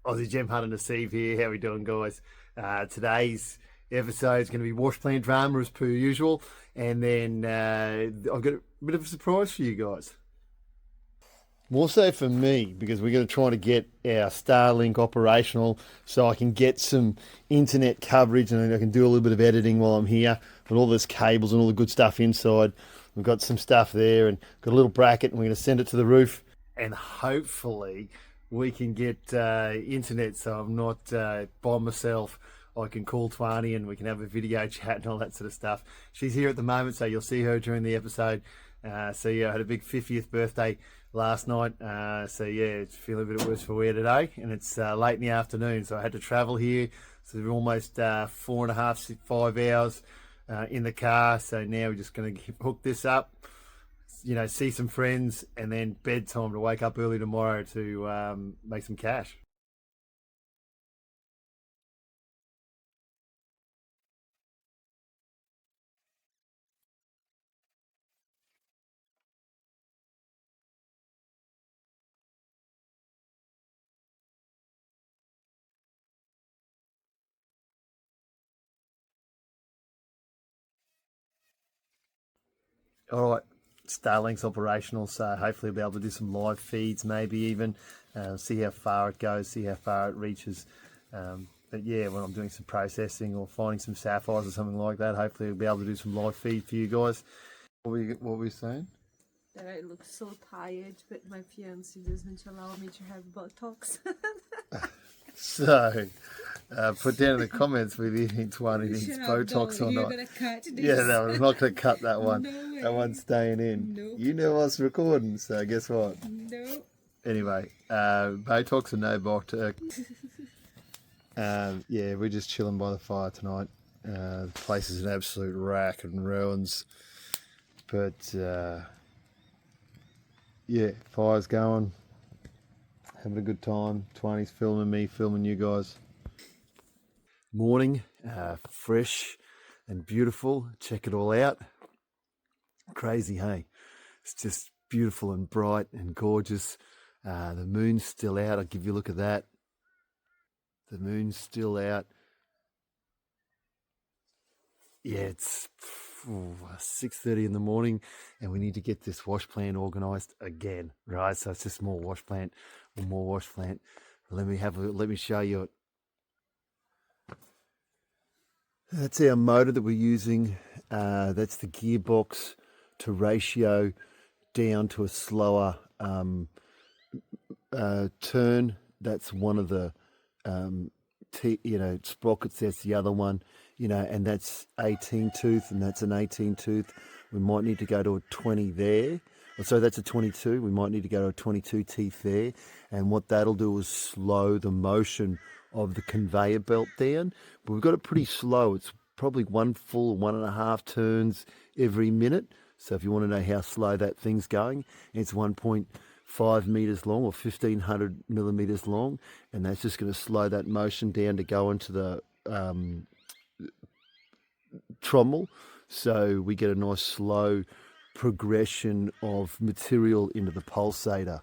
Aussie Gem Hunter Steve here. How we doing, guys? Today's episode is going to be wash plant drama as per usual, and then I've got a bit of a surprise for you guys. More so for me, because we're going to try to get our Starlink operational so I can get some internet coverage and I can do a little bit of editing while I'm here. With all those cables and all the good stuff inside. We've got some stuff there and got a little bracket, and we're going to send it to the roof. And hopefully we can get internet so I'm not by myself. I can call Twani and we can have a video chat and all that sort of stuff. She's here at the moment, so you'll see her during the episode. So yeah, I had a big 50th birthday last night. So yeah, it's feeling a bit worse for wear today, and it's late in the afternoon, so I had to travel here. So we're almost 4.5, 5 hours in the car. So now we're just going to hook this up, you know, see some friends, and then bedtime to wake up early tomorrow to make some cash. All right, Starlink's operational, so hopefully we'll be able to do some live feeds, maybe even see how far it goes, see how far it reaches. But yeah, when I'm doing some processing or finding some sapphires or something like that, hopefully we'll be able to do some live feed for you guys. What were you saying? That I look so tired, but my fiance doesn't allow me to have Botox. So, put down in the comments whether you think Twani needs Botox or not. Yeah, no, I'm not going to cut that one. No That one's staying in. Nope. You know I was recording, so guess what? No. Anyway, Botox or no Botox. Yeah, we're just chilling by the fire tonight. The place is an absolute rack and ruins. But, yeah, fire's going. Having a good time. Twani's filming me, filming you guys. Morning, fresh and beautiful. Check it all out. Crazy, hey? It's just beautiful and bright and gorgeous. The moon's still out. I'll give you a look at that. The moon's still out. Yeah, it's 6:30 in the morning, and we need to get this wash plant organised again, right? So it's just more wash plant, more wash plant. Let me show you it. That's our motor that we're using. That's the gearbox to ratio down to a slower turn. That's one of the sprockets. That's the other one, and that's 18 tooth, and that's an 18 tooth. We might need to go to a 20 there. So that's a 22. We might need to go to a 22 teeth there. And what that'll do is slow the motion of the conveyor belt down. But we've got it pretty slow. It's probably one full 1.5 turns every minute. So if you want to know how slow that thing's going, it's 1.5 meters long or 1,500 millimeters long. And that's just going to slow that motion down to go into the trommel. So we get a nice slow progression of material into the pulsator.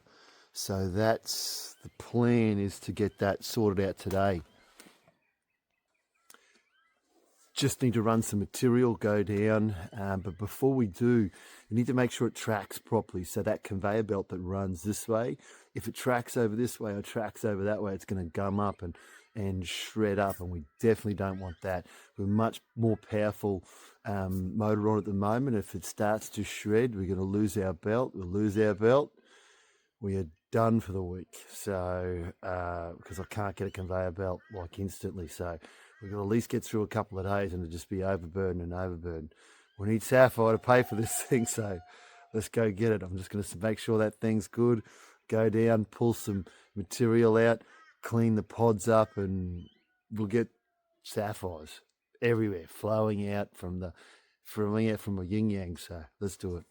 So that's the plan, is to get that sorted out today. Just need to run some material, go down, but before we do, you need to make sure it tracks properly. So that conveyor belt that runs this way, if it tracks over this way or tracks over that way, it's going to gum up and shred up, and we definitely don't want that. We're much more powerful motor on at the moment. If it starts to shred, we're going to lose our belt. We'll lose our belt. We are done for the week. So because I can't get a conveyor belt like instantly, so we've got to at least get through a couple of days and it'll just be overburdened. We need Sapphire to pay for this thing, so let's go get it. I'm just going to make sure that thing's good, go down, pull some material out, clean the pods up, and we'll get sapphires everywhere, flowing out from a yin yang. So let's do it.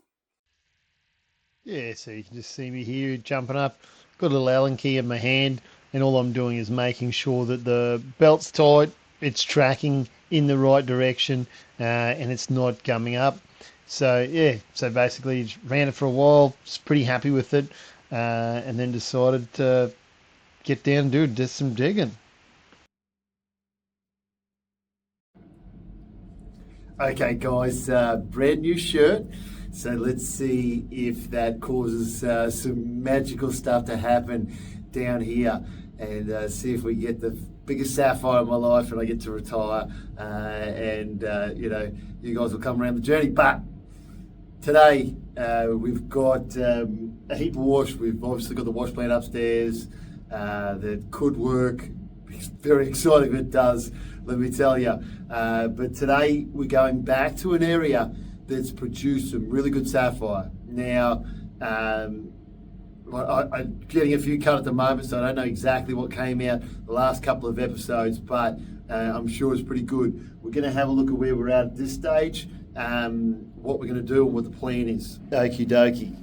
Yeah, so you can just see me here jumping up. Got a little Allen key in my hand, and all I'm doing is making sure that the belt's tight, it's tracking in the right direction, and it's not gumming up. So yeah, so basically ran it for a while, was pretty happy with it, and then decided to get down and do some digging. Okay, guys, brand new shirt. So let's see if that causes some magical stuff to happen down here, and see if we get the biggest sapphire of my life and I get to retire, and you guys will come around the journey. But today we've got a heap of wash. We've obviously got the wash plant upstairs that could work. It's very exciting if it does, let me tell you. But today we're going back to an area that's produced some really good sapphire. Now, I'm getting a few cut at the moment, so I don't know exactly what came out the last couple of episodes, but I'm sure it's pretty good. We're going to have a look at where we're at this stage, what we're going to do and what the plan is. Okie dokie.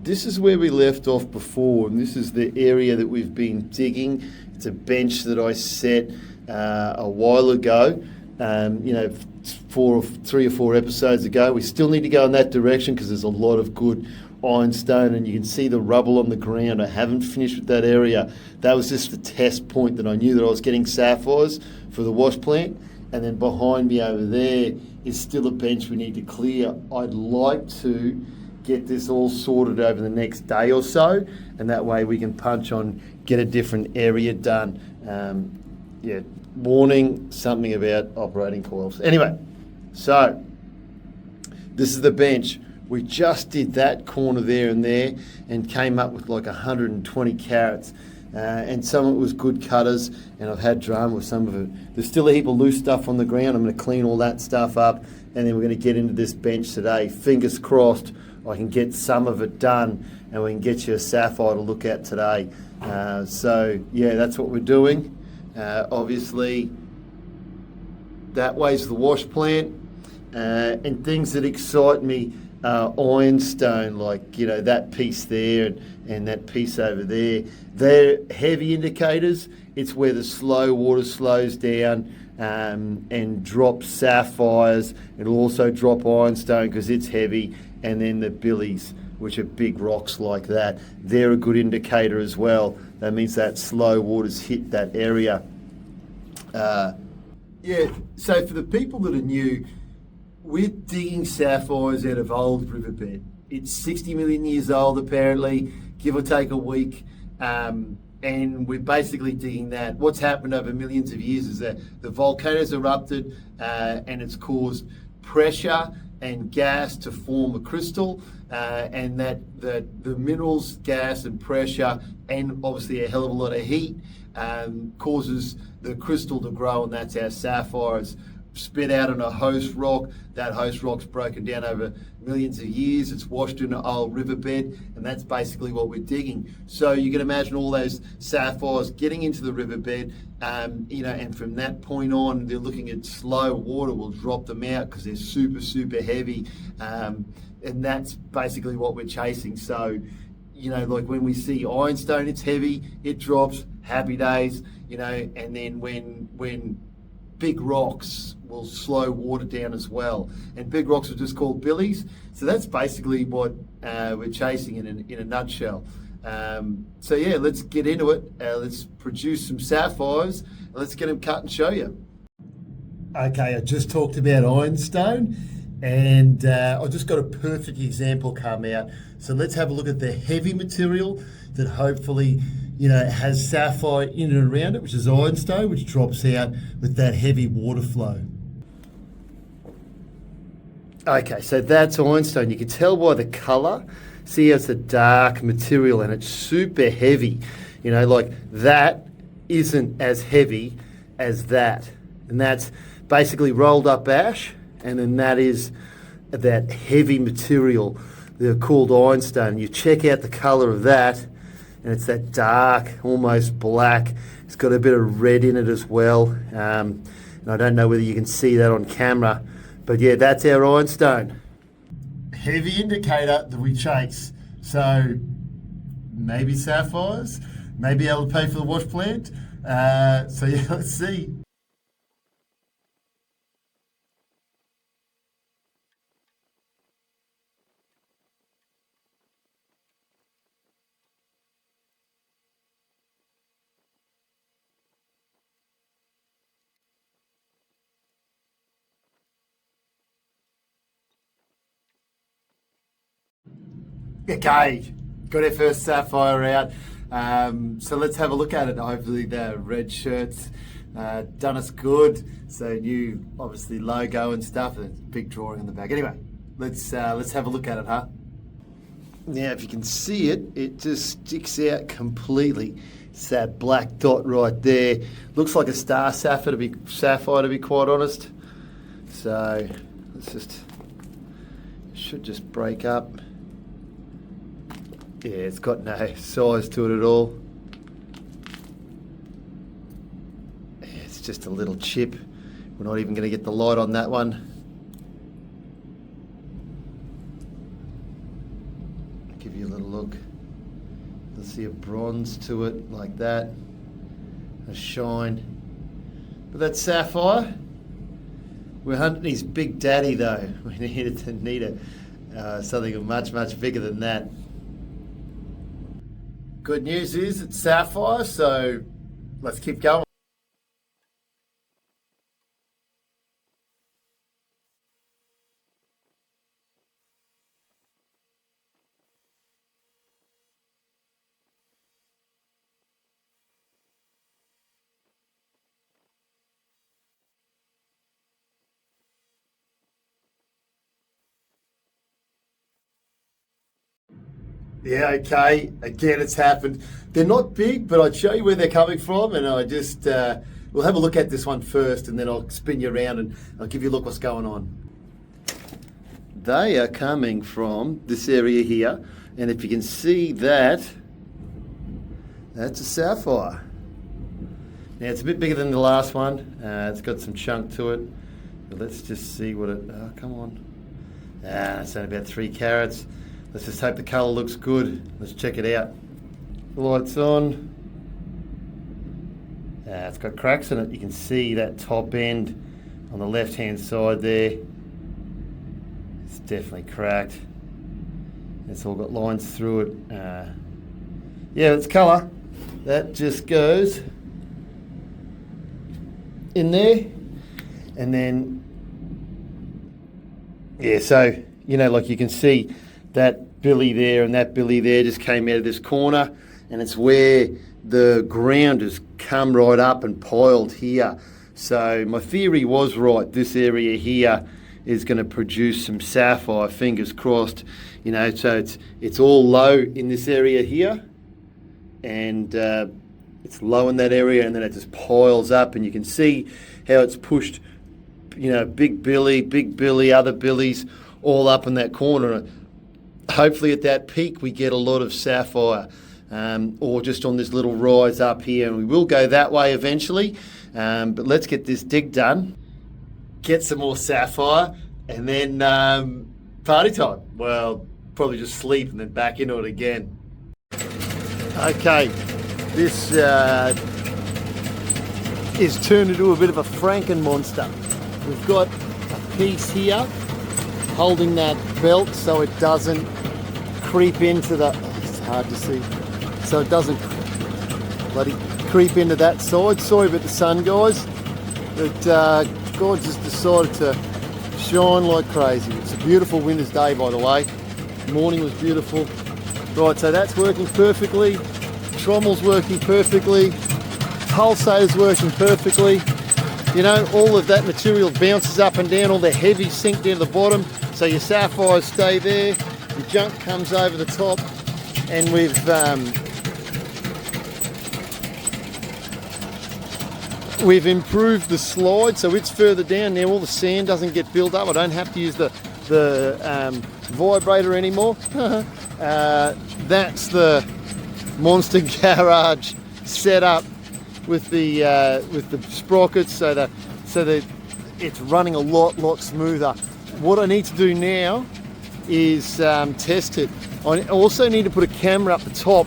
This is where we left off before, and this is the area that we've been digging. It's a bench that I set a while ago, 3 or 4 episodes ago. We still need to go in that direction because there's a lot of good ironstone, and you can see the rubble on the ground. I haven't finished with that area. That was just the test point that I knew that I was getting sapphires for the wash plant. And then behind me over there is still a bench we need to clear. I'd like to get this all sorted over the next day or so, and that way we can punch on, get a different area done. Warning, something about operating coils. Anyway, so this is the bench. We just did that corner there and came up with like 120 carats. And some of it was good cutters, and I've had drama with some of it. There's still a heap of loose stuff on the ground. I'm going to clean all that stuff up, and then we're going to get into this bench today. Fingers crossed I can get some of it done, and we can get you a sapphire to look at today. So yeah, that's what we're doing. Obviously, that way's the wash plant, and things that excite me. Ironstone, like that piece there and that piece over there, they're heavy indicators. It's where the slow water slows down and drops sapphires. It'll also drop ironstone because it's heavy, and then the billies, which are big rocks like that, they're a good indicator as well. That means that slow water's hit that area. So for the people that are new, we're digging sapphires out of old riverbed. It's 60 million years old, apparently, give or take a week. And we're basically digging that. What's happened over millions of years is that the volcanoes erupted and it's caused pressure and gas to form a crystal, and that the minerals, gas and pressure, and obviously a hell of a lot of heat causes the crystal to grow, and that's our sapphires. Spit out on a host rock. That host rock's broken down over millions of years. It's washed in an old riverbed, and that's basically what we're digging. So you can imagine all those sapphires getting into the riverbed, and from that point on, they're looking at slow water. We'll drop them out because they're super, super heavy, and that's basically what we're chasing. So, like when we see ironstone, it's heavy, it drops, happy days, and then when big rocks will slow water down as well, and big rocks are just called billies. So that's basically what we're chasing in a nutshell. So yeah, let's get into it. Let's produce some sapphires, and let's get them cut and show you. Okay, I just talked about ironstone, and I just got a perfect example come out. So let's have a look at the heavy material that hopefully has sapphire in and around it, which is ironstone, which drops out with that heavy water flow. Okay, so that's ironstone. You can tell by the colour. See how it's a dark material and it's super heavy. Like that isn't as heavy as that. And that's basically rolled up ash, and then that is that heavy material. They're called ironstone. You check out the colour of that, and it's that dark, almost black. It's got a bit of red in it as well. And I don't know whether you can see that on camera, but yeah, that's our ironstone. Heavy indicator that we chase. So maybe sapphires, maybe able to pay for the wash plant. So yeah, let's see. Okay, got our first sapphire out. So let's have a look at it. Hopefully the red shirt's done us good. So new, obviously, logo and stuff, and big drawing on the back. Anyway, let's have a look at it, huh? Now, if you can see it, it just sticks out completely. It's that black dot right there. Looks like a star sapphire, to be quite honest. So let's just, should just break up. Yeah, it's got no size to it at all. Yeah, it's just a little chip. We're not even going to get the light on that one. Give you a little look. You'll see a bronze to it like that. A shine. But that sapphire, we're hunting his big daddy though. We need something much, much bigger than that. Good news is it's sapphire, so let's keep going. Yeah, okay. Again, it's happened. They're not big, but I'd show you where they're coming from, and I just we'll have a look at this one first, and then I'll spin you around and I'll give you a look what's going on. They are coming from this area here, and if you can see that, that's a sapphire. Now it's a bit bigger than the last one. It's got some chunk to it. But let's just see what it. Oh, come on. It's only about 3 carats. Let's just hope the colour looks good. Let's check it out. The light's on. It's got cracks in it. You can see that top end on the left-hand side there. It's definitely cracked. It's all got lines through it. Yeah, it's colour. That just goes in there. And then, yeah, so, like you can see, that billy there and that billy there just came out of this corner, and it's where the ground has come right up and piled here. So my theory was right. This area here is going to produce some sapphire, fingers crossed. So it's all low in this area here, and it's low in that area, and then it just piles up, and you can see how it's pushed, big billy, other billies all up in that corner. Hopefully at that peak we get a lot of sapphire, or just on this little rise up here, and we will go that way eventually, but let's get this dig done, get some more sapphire, and then party time. Well, probably just sleep and then back into it again. Okay, this is turned into a bit of a Franken monster. We've got a piece here holding that belt so it doesn't creep into the, it's hard to see, so it doesn't bloody creep into that side. Sorry about the sun, guys, but God just decided to shine like crazy. It's a beautiful winter's day, by the way. The morning was beautiful. Right, so that's working perfectly. Trommel's working perfectly. Pulsator's working perfectly. All of that material bounces up and down, all the heavy sink down to the bottom, so your sapphires stay there, the junk comes over the top, and we've improved the slide, so it's further down now. All the sand doesn't get built up. I don't have to use the vibrator anymore. That's the Monster Garage setup with the sprockets, so that it's running a lot smoother. What I need to do now is test it. I also need to put a camera up the top.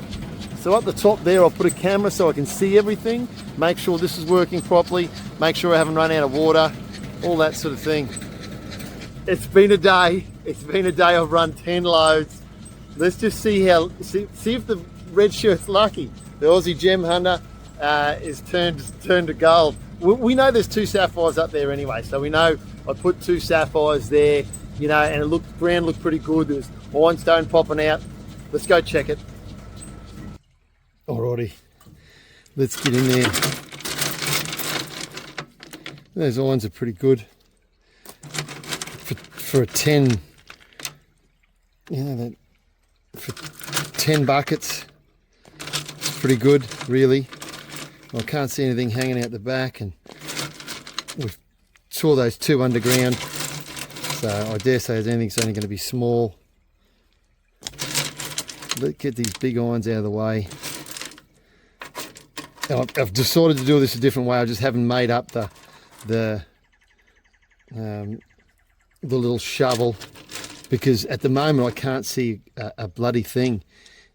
So up the top there, I'll put a camera so I can see everything, make sure this is working properly, make sure I haven't run out of water, all that sort of thing. It's been a day. I've run 10 loads. Let's just see if the red shirt's lucky. The Aussie Gem Hunter is turned to gold. We know there's 2 sapphires up there anyway, so we know I put 2 sapphires there, and ground looked pretty good. There's ironstone popping out. Let's go check it. Alrighty, let's get in there. Those irons are pretty good for a 10. You know, for 10 buckets, it's pretty good, really. I can't see anything hanging out the back, and we saw those two underground, so I dare say anything's only going to be small. Let's get these big irons out of the way. Now, I've decided to do this a different way. I just haven't made up the little shovel, because at the moment I can't see a bloody thing,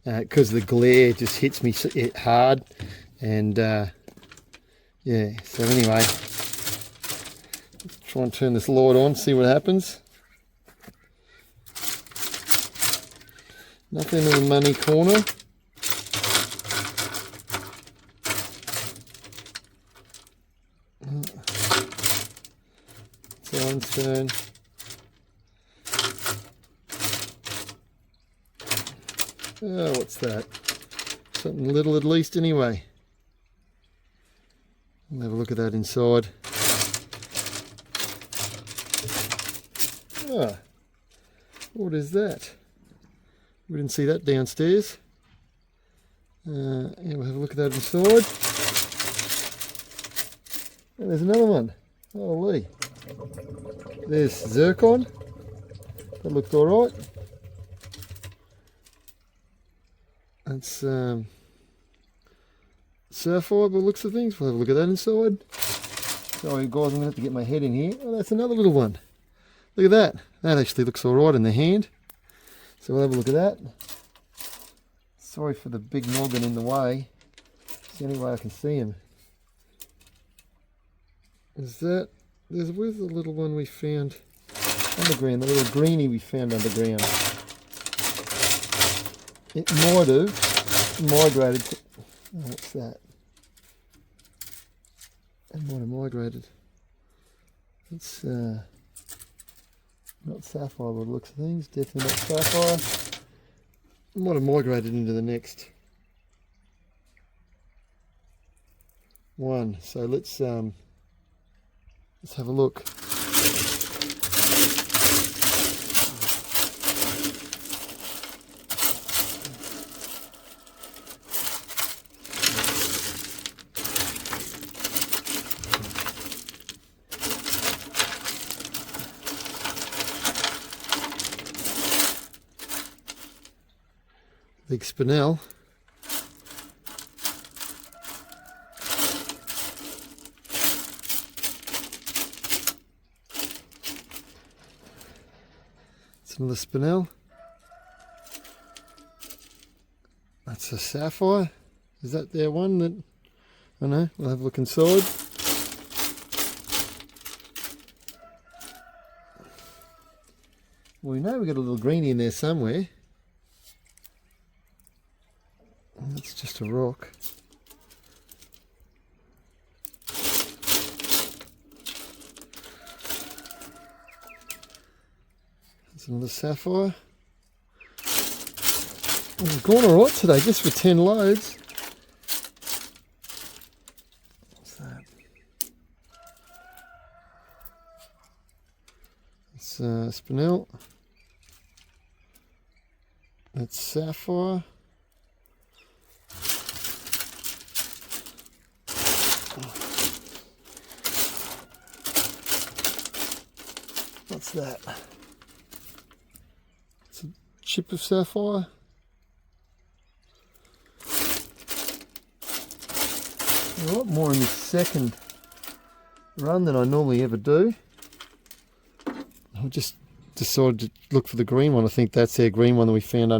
because the glare just hits me hard. And yeah, so anyway, let's try and turn this light on, see what happens. Nothing in the money corner. Limestone. Oh, what's that? Something little at least anyway. We'll have a look at that inside. Ah, what is that? We didn't see that downstairs. Yeah, we'll have a look at that inside. And there's another one. Holy. There's zircon. That looked alright. That's sapphire by the looks of things. We'll have a look at that inside. Sorry guys, I'm going to have to get my head in here. Oh, that's another little one. Look at that. That actually looks alright in the hand. So we'll have a look at that. Sorry for the big noggin in the way. It's the only way I can see him. Is that... where's the little one we found underground? The little greenie we found underground. It might have migrated to... Oh, what's that? It might have migrated. It's not sapphire by the looks of things. Definitely not sapphire. It might have migrated into the next one. So let's have a look. Big spinel. It's another spinel. That's a sapphire. Is that their one? That I don't know. We'll have a look inside. Well, we know we've got a little greenie in there somewhere. That's just a rock. That's another sapphire. We've gone alright today, just for 10 loads. What's that? It's spinel. That's sapphire. What's that? It's a chip of sapphire. A lot more in this second run than I normally ever do. I just decided to look for the green one. I think that's our green one that we found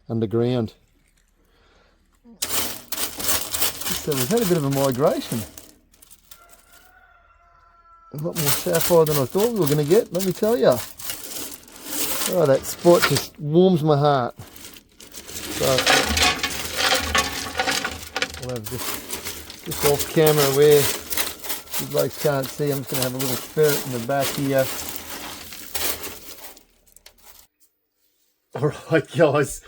underground. So we've had a bit of a migration. A lot more sapphire than I thought we were going to get, let me tell you. Oh, that spot just warms my heart. So, we'll have this off camera where you blokes can't see. I'm just going to have a little ferret in the back here. Alright guys,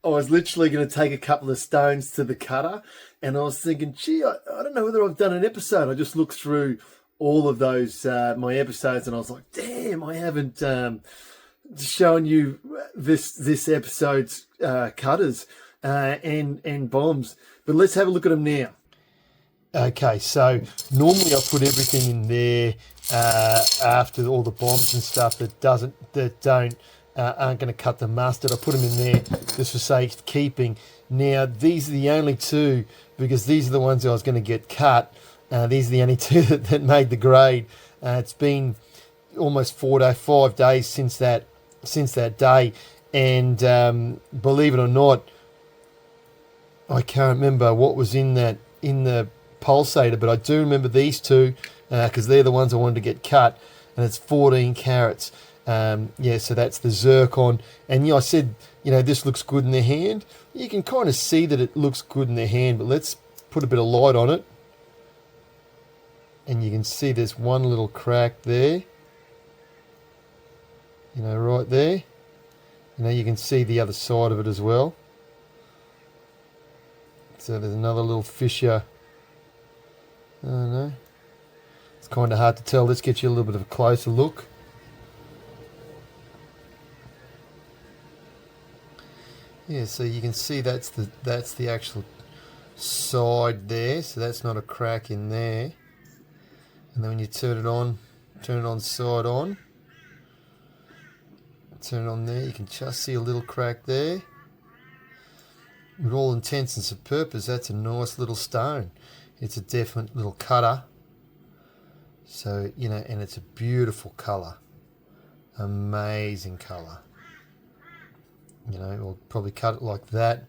I was literally going to take a couple of stones to the cutter, and I was thinking, gee, I don't know whether I've done an episode. I just looked through all of those, my episodes, and I was like, damn, I haven't shown you this episode's cutters and bombs. But let's have a look at them now. Okay, so normally I put everything in there after all the bombs and stuff aren't going to cut the mustard. I put them in there just for safekeeping. Now these are the only two, because these are the ones I was going to get cut. These are the only two that made the grade. It's been almost 5 days since that day, and believe it or not, I can't remember what was in the pulsator, but I do remember these two because they're the ones I wanted to get cut, and it's 14 carats. Yeah, so that's the zircon, and I said, this looks good in the hand. You can kind of see that it looks good in the hand, but let's put a bit of light on it, and you can see there's one little crack there, right there. You can see the other side of it as well. So there's another little fissure. I don't know. It's kind of hard to tell. Let's get you a little bit of a closer look. Yeah, so you can see that's the actual side there. So that's not a crack in there. And then when you turn it on side on. Turn it on there, you can just see a little crack there. With all intents and purposes, that's a nice little stone. It's a definite little cutter. So, and it's a beautiful colour. Amazing colour. We'll probably cut it like that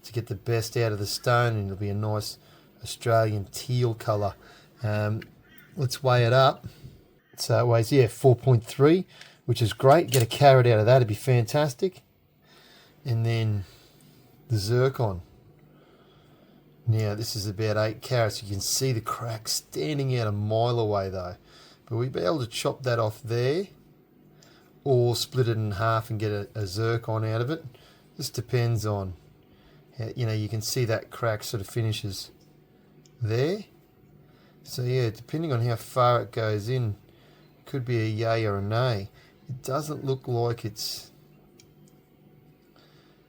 to get the best out of the stone, and it'll be a nice Australian teal colour. Let's weigh it up. So it weighs, 4.3, which is great. Get a carat out of that, it'd be fantastic. And then the zircon. Now this is about 8 carats. You can see the crack standing out a mile away though. But we'll be able to chop that off there, or split it in half and get a zircon out of it. Just depends on how, you can see that crack sort of finishes there. So yeah, depending on how far it goes in, it could be a yay or a nay. It doesn't look like it's,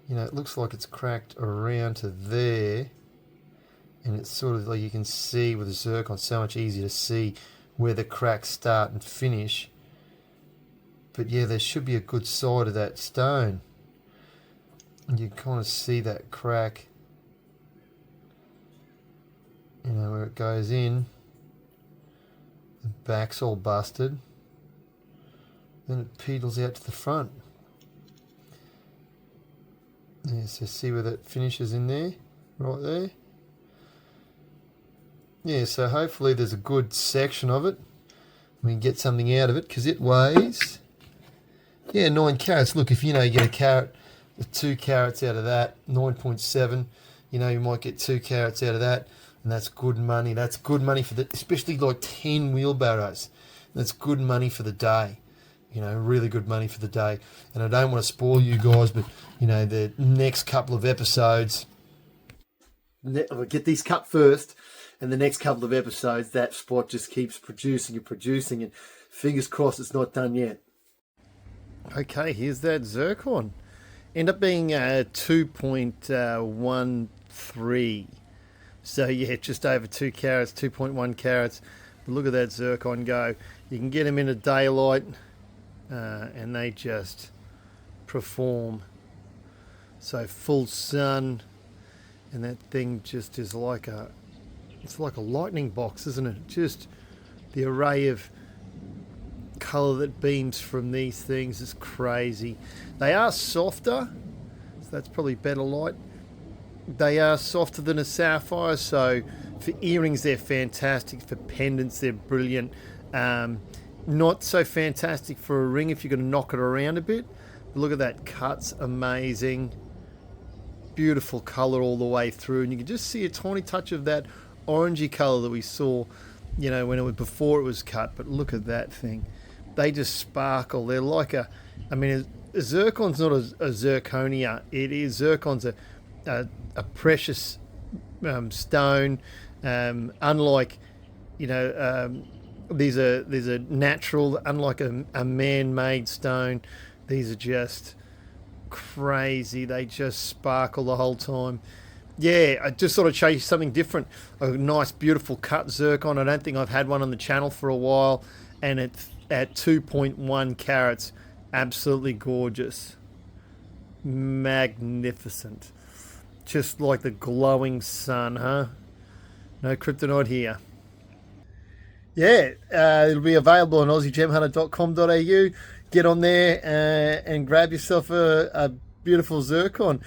it looks like it's cracked around to there, and it's sort of like, you can see with the zircon, so much easier to see where the cracks start and finish. But yeah, there should be a good side of that stone, and you can kind of see that crack, where it goes in. The back's all busted, then it pedals out to the front. Yeah, so see where that finishes in there, right there. Yeah, so hopefully there's a good section of it. We can get something out of it, because it weighs, 9 carats. Look, if you get a carat, 2 carats out of that, 9.7. You might get 2 carats out of that, and that's good money. That's good money for especially like 10 wheelbarrows. That's good money for the day. Really good money for the day. And I don't want to spoil you guys, but, the next couple of episodes, I'll get these cut first, and the next couple of episodes, that spot just keeps producing and producing, and fingers crossed it's not done yet. Okay, here's that zircon. End up being 2.13. So yeah, just over 2 carats, 2.1 carats. But look at that zircon go. You can get them in a daylight, and they just perform. So full sun, and that thing just is like it's like a lightning box, isn't it? Just the array of colour that beams from these things is crazy. They are softer, so that's probably better light. They are softer than a sapphire, so for earrings they're fantastic, for pendants they're brilliant. Not so fantastic for a ring if you're going to knock it around a bit. But look at that, cut's amazing. Beautiful colour all the way through, and you can just see a tiny touch of that orangey colour that we saw, when it was before it was cut. But look at that thing. They just sparkle. They're like I mean, a zircon's not a zirconia. It is zircon's a precious stone. Unlike, you know, these are natural. Unlike a man-made stone, these are just crazy. They just sparkle the whole time. Yeah, I just sort of show you something different. A nice, beautiful cut zircon. I don't think I've had one on the channel for a while, and it's at 2.1 carats. Absolutely gorgeous. Magnificent. Just like the glowing sun, huh? No kryptonite here. Yeah, it'll be available on aussiegemhunter.com.au. Get on there and grab yourself a beautiful zircon.